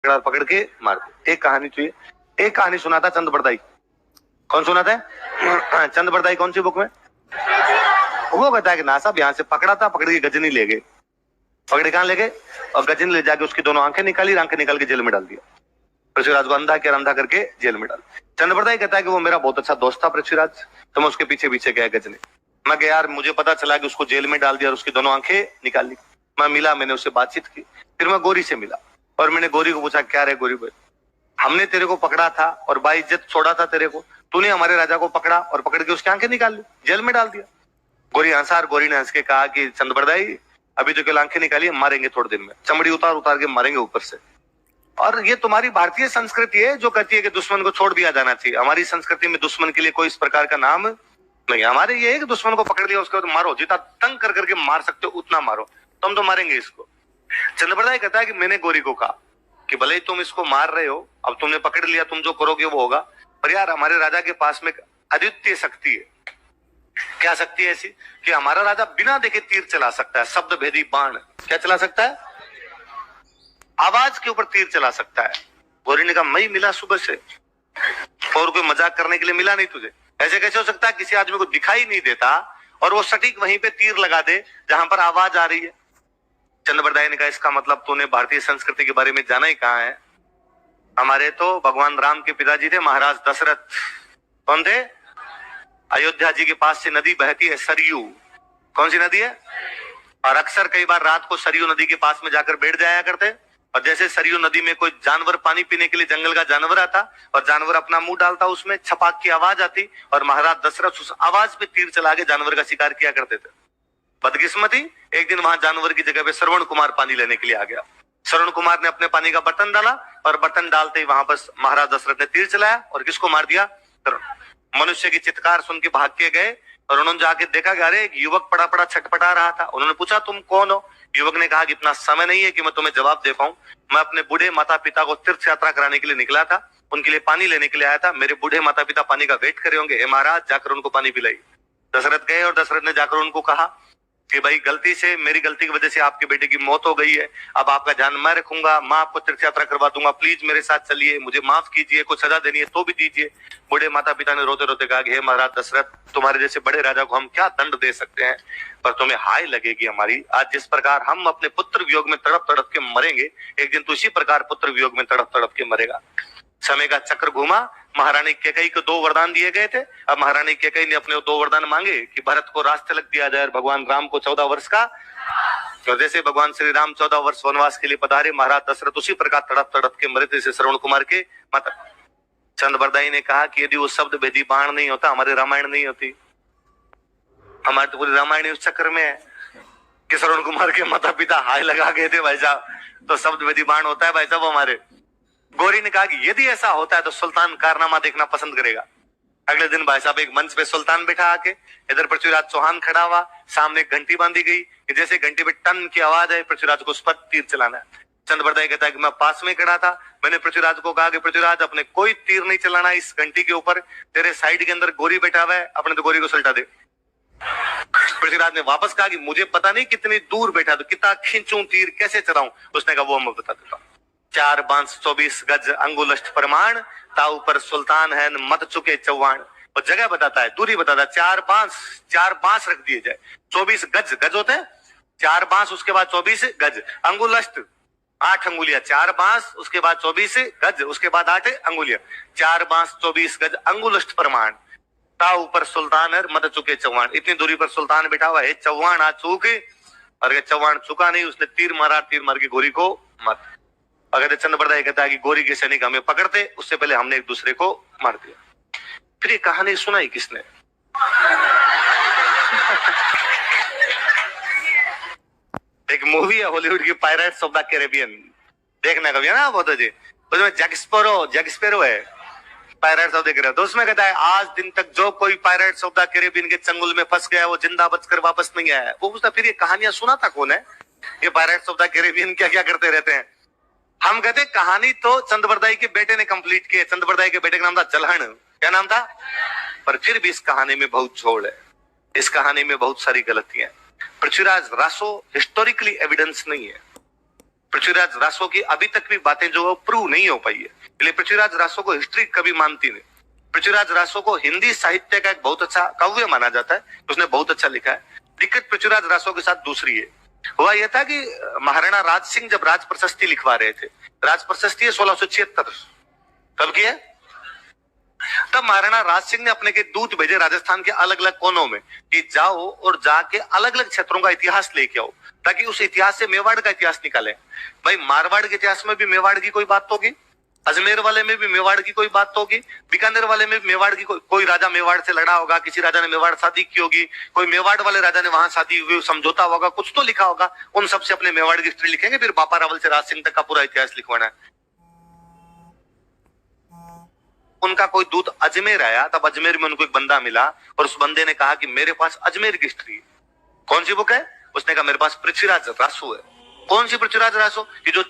पकड़ा, पकड़ के मार दिया। एक कहानी चाहिए, एक कहानी सुनाता चंद बरदाई। कौन सुनाता है? चंद बरदाई कौन सी बुक में? वो कहता है कि ना साहब यहाँ से पकड़ा था, पकड़ के गजनी ले गए। पकड़े कहाँ ले गए? और गजनी ले जाके उसकी दोनों आंखें निकाली, आंखें निकाल के जेल में डाल दिया। पृथ्वीराज को अंधा करके जेल में डाल। चंद बरदाई कहता है कि वो मेरा बहुत अच्छा दोस्त था पृथ्वीराज, तो मैं उसके पीछे पीछे गया गजनी। मैं गया यार, मुझे पता चला कि उसको जेल में डाल दिया और उसकी दोनों आंखें निकाल ली। मैं मिला, मैंने उससे बातचीत की, फिर मैं गोरी से मिला और मैंने गोरी को पूछा क्या रे गोरी भाई, हमने तेरे को पकड़ा था और बाइज्जत छोड़ा था तेरे को, तूने हमारे राजा को पकड़ा और पकड़ के उसकी आंखें निकाल ली, जेल में डाल दिया। गोरी हंसा और गोरी ने हंस के कहा कि चंद बरदाई अभी तो केवल आंखें निकाली, मारेंगे थोड़े दिन में, चमड़ी उतार उतार के मारेंगे ऊपर से। और ये तुम्हारी भारतीय संस्कृति है जो कहती है कि दुश्मन को छोड़ दिया जाना चाहिए। हमारी संस्कृति में दुश्मन के लिए कोई इस प्रकार का नाम नहीं। हमारे ये है कि दुश्मन को पकड़ लिया उसके बाद मारो, जितना तंग कर करके मार सकते हो उतना मारो, तुम तो मारेंगे इसको। चंद बरदाई कहता है कि मैंने गोरी को कहा कि भले ही तुम इसको मार रहे हो, अब तुमने पकड़ लिया, तुम जो करोगे वो होगा, पर यार हमारे राजा के पास में अद्वितीय शक्ति है। क्या शक्ति है ऐसी कि हमारा राजा बिना देखे तीर चला सकता है, शब्द भेदी बाण। क्या चला सकता है? आवाज के ऊपर तीर चला सकता है। गोरी ने कहा मैं मिला सुबह से और कोई मजाक करने के लिए मिला नहीं तुझे, ऐसे कैसे हो सकता है? किसी आदमी को दिखाई नहीं देता और वो सटीक वहीं पे तीर लगा दे जहां पर आवाज आ रही है। चंद बरदाई ने कहा इसका मतलब तूने भारतीय संस्कृति के बारे में जाना ही कहाँ है? हमारे तो भगवान राम के पिताजी थे महाराज दशरथ। कौन थे? अयोध्या जी के पास से नदी बहती है सरयू। कौन सी नदी है? और अक्सर कई बार रात को सरयू नदी के पास में जाकर बैठ जाया करते, और जैसे सरयू नदी में कोई जानवर पानी पीने के लिए जंगल का जानवर आता और जानवर अपना मुंह डालता, उसमें छपाक की आवाज आती और महाराज दशरथ उस आवाज पे तीर चला के जानवर का शिकार किया करते थे। बदकिस्मती एक दिन वहां जानवर की जगह पे श्रवण कुमार पानी लेने के लिए आ गया। श्रवण कुमार ने अपने पानी का बर्तन डाला और बर्तन डालते ही वहां पर महाराज दशरथ ने तीर चलाया और किसको मार दिया? मनुष्य की चित्कार सुन के भाग के गए और उन्होंने जाके देखा कि अरे एक युवक पड़ा पड़ा छटपटा रहा था। उन्होंने पूछा तुम कौन हो? युवक ने कहा कि इतना समय नहीं है कि मैं तुम्हें जवाब दे पाऊं, मैं अपने बूढ़े माता पिता को तीर्थ यात्रा कराने के लिए निकला था, उनके लिए पानी लेने के लिए आया था, मेरे बूढ़े माता पिता पानी का वेट करे होंगे, हे महाराज जाकर उनको पानी पिलाई। दशरथ गए और दशरथ ने जाकर उनको कहा कि भाई गलती से, मेरी गलती की वजह से आपके बेटे की मौत हो गई है, अब आपका ध्यान मैं रखूंगा, मैं आपको तीर्थ यात्रा करवा दूंगा, प्लीज मेरे साथ चलिए, मुझे माफ कीजिए, कुछ सजा देनी है तो भी दीजिए। बूढ़े माता पिता ने रोते रोते कहा कि हे महाराज दशरथ, तुम्हारे जैसे बड़े राजा को हम क्या दंड दे सकते हैं, पर तुम्हें हाय लगेगी हमारी। आज जिस प्रकार हम अपने पुत्र वियोग में तड़प तड़प के मरेंगे, एक दिन तो इसी प्रकार पुत्र वियोग में तड़प तड़प के मरेगा। समय का चक्र घूमा, महारानी कैकेयी को 2 वरदान दिए गए थे। अब महारानी कैकेयी ने अपने 2 वरदान मांगे कि भरत को राजतिलक दिया जाए और भगवान राम को 14 वर्ष का। तो जैसे भगवान श्री राम 14 वर्ष वनवास के लिए पधारे, महाराज दशरथ उसी प्रकार तड़प तड़प के मरे थे, श्रवण कुमार के माता। चंद बरदाई ने कहा कि यदि वो शब्द भेदी बाण नहीं होता, हमारे रामायण नहीं होती। हमारे तो पूरी रामायण उस चक्कर में है कि श्रवण कुमार के माता पिता हाय लगा गए थे भाई साहब, तो शब्द भेदी बाण होता है भाई साहब हमारे। गोरी ने कहा कि यदि ऐसा होता है तो सुल्तान कारनामा देखना पसंद करेगा। अगले दिन भाई साहब एक मंच पे सुल्तान बैठा आके, इधर पृथ्वीराज चौहान खड़ा हुआ, सामने एक घंटी बांधी गई कि जैसे घंटी पे टन की आवाज है, पृथ्वीराज को उस पर तीर चलाना है। चंद बरदाई कहता है कि मैं पास में खड़ा था, मैंने पृथ्वीराज को कहा कि पृथ्वीराज अपने कोई तीर नहीं चलाना इस घंटी के ऊपर, तेरे साइड के अंदर गोरी बैठा हुआ है, अपने तो गोरी को सल्टा दे। पृथ्वीराज ने वापस कहा कि मुझे पता नहीं कितनी दूर बैठा, तो कितना खींचूं तीर, कैसे चलाऊं? उसने कहा वो मैं बता देता हूं। 4 बांस 24 गज अंगुलष्ट प्रमाण, ताऊ पर सुल्तान है मत चुके चौवाण। और जगह बताता है, दूरी बताता है, 4 बांस रख दिए जाए, 24 गज होते हैं 4 बांस, उसके बाद 24 गज, अंगुलष्ट 8 अंगुलियां, 4 बांस उसके बाद 24 गज, उसके बाद 8 अंगुलियां, 4 बांस 24 गज अंगुलष्ट प्रमाण, ताऊ पर सुल्तान है मत चुके चौवाण। इतनी दूरी पर सुल्तान बैठा हुआ है, चौवाण आ चूके, और चौवाण चुका नहीं, उसने तीर मार के गोरी को मत। अगर चंद बरदाई कहता है कि गोरी के सैनिक हमें पकड़ते, उससे पहले हमने एक दूसरे को मार दिया। फिर ये कहानी सुनाई किसने? एक मूवी है हॉलीवुड की, पायरेट्स ऑफ द कैरेबियन, देखना कभी है ना, बहुत अच्छी। उसमें जैक स्पैरो है, पायरेट्स ऑफ द कैरेबियन। तो उसमें कहता है आज दिन तक जो कोई पायरेट्स ऑफ द कैरेबियन के चंगुल में फंस गया वो जिंदा बचकर वापस नहीं आया। वो पूछता फिर ये कहानियां सुनाता कौन है? ये पायरेट्स ऑफ द कैरेबियन क्या क्या करते रहते हैं? हम कहते कहानी तो चंद बरदाई के बेटे ने कंप्लीट की है। चंद बरदाई के बेटे का नाम था जलहन, क्या नाम था? पर फिर भी इस कहानी में बहुत छोड़ है, इस कहानी में बहुत सारी गलतियां। पृथ्वीराज रासो हिस्टोरिकली एविडेंस नहीं है, पृथ्वीराज रासो की अभी तक भी बातें जो प्रूव नहीं हो पाई है, इसलिए पृथ्वीराज रासो को हिस्ट्री कभी मानती नहीं। पृथ्वीराज रासो को हिंदी साहित्य का एक बहुत अच्छा काव्य माना जाता है, उसने बहुत अच्छा लिखा है। दिक्कत पृथ्वीराज रासो के साथ दूसरी है। हुआ यह था कि महाराणा राज सिंह जब राज प्रशस्ति लिखवा रहे थे, राज प्रशस्ति है 1676, कब की है? तब महाराणा राज सिंह ने अपने के दूत भेजे राजस्थान के अलग अलग कोनों में कि जाओ और जाके अलग अलग क्षेत्रों का इतिहास लेके आओ, ताकि उस इतिहास से मेवाड़ का इतिहास निकाले। भाई मारवाड़ के इतिहास में भी मेवाड़ की कोई बात होगी, अजमेर वाले में भी मेवाड़ की कोई बात होगी, बीकानेर वाले में भी मेवाड़ की कोई राजा मेवाड़ से लड़ा होगा, किसी राजा ने मेवाड़ शादी की होगी, कोई मेवाड़ वाले राजा ने वहां शादी हुई, समझौता होगा, कुछ तो लिखा होगा। उन सबसे अपने मेवाड़ की हिस्ट्री लिखेंगे, फिर बापा रावल से राज सिंह तक का पूरा इतिहास लिखवाना है। उनका कोई दूत अजमेर आया, तब अजमेर में उनको एक बंदा मिला और उस बंदे ने कहा कि मेरे पास अजमेर की हिस्ट्री है। कौन सी बुक है? उसने कहा मेरे पास पृथ्वीराज रासो है। कौन सी पृथ्वीराज रासो? कि जो